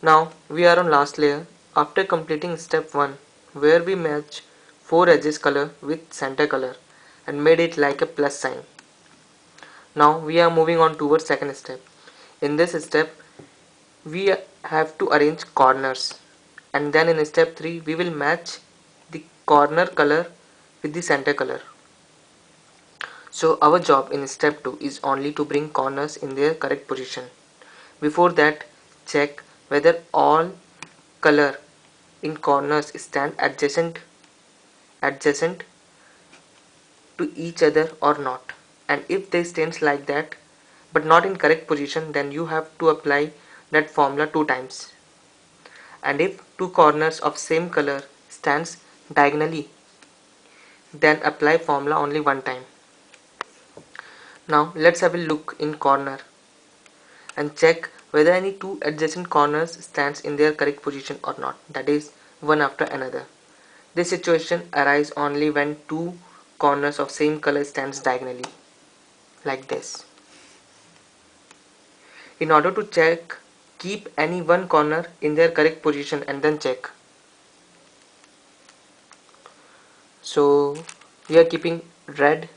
Now we are on last layer after completing step 1, where we match 4 edges color with center color and made it like a plus sign. Now we are moving on towards second step. In this step we have to arrange corners, and then in step 3 we will match the corner color with the center color. So our job in step 2 is only to bring corners in their correct position. Before that, check whether all color in corners stand adjacent to each other or not. And if they stand like that but not in correct position, then you have to apply that formula 2 times. And if two corners of same color stands diagonally, then apply formula only 1 time. Now let's have a look in corner and check whether any two adjacent corners stands in their correct position or not, that is one after another. This situation arises only when two corners of same color stands diagonally, like this. In order to check, keep any one corner in their correct position and then check. So we are keeping red,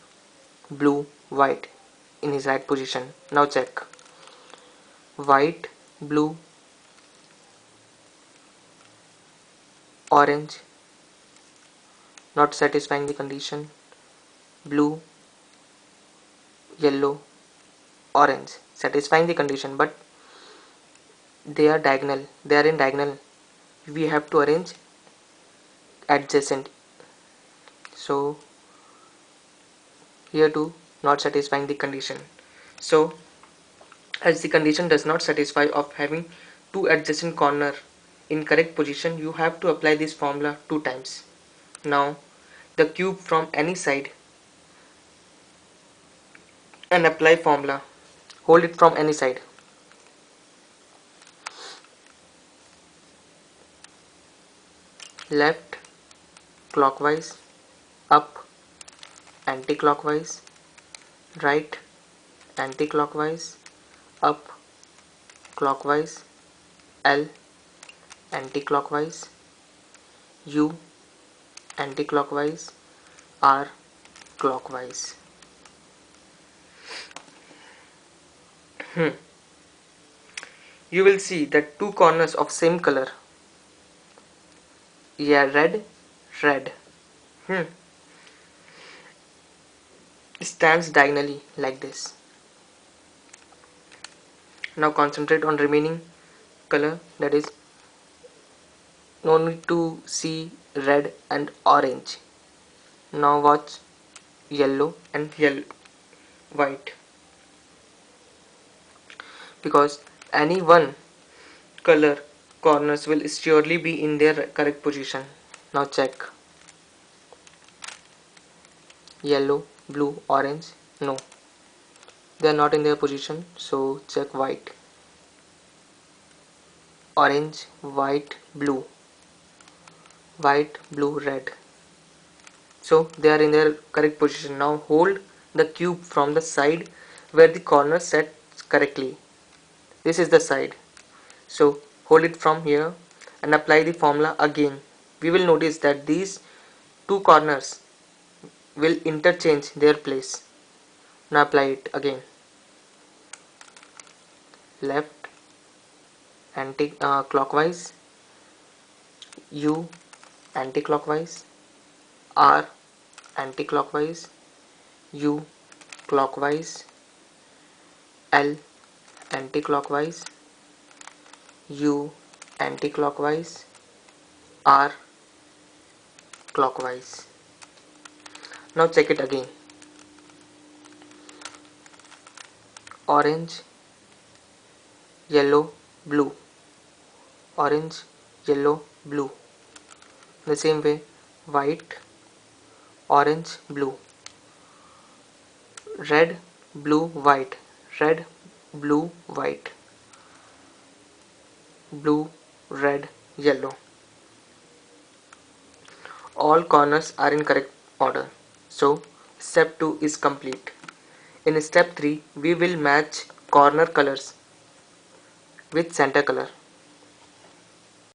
blue, white in his right position. Now check. White, blue, orange, not satisfying the condition. Blue, yellow, orange, satisfying the condition, but they are in diagonal. We have to arrange adjacent. So here too not satisfying the condition. So as the condition does not satisfy of having two adjacent corner in correct position, you have to apply this formula 2 times. Now the cube from any side and apply formula. Hold it from any side. Left clockwise, up anti-clockwise, right anti-clockwise, up clockwise, L anti-clockwise, U anti-clockwise, R clockwise. You will see that two corners of same color, red, stands diagonally like this. Now concentrate on remaining color, that is no need to see red and orange. Now watch yellow and white, because any one color corners will surely be in their correct position. Now check. Yellow, blue, orange, no, they are not in their position. So check white. Orange, white, blue, red. So they are in their correct position. Now hold the cube from the side where the corner sets correctly. This is the side. So hold it from here and apply the formula again. We will notice that these two corners will interchange their place. Now apply it again. Left anti-clockwise, U anti-clockwise, R anti-clockwise, U clockwise, L anti-clockwise, U anti-clockwise, R clockwise. Now check it again. Orange, yellow, blue, orange, yellow, blue. The same way, white, orange, blue, red, blue, white, red, blue, white, blue, red, yellow. All corners are in correct order. So step 2 is complete. In step 3 we will match corner colors with center color.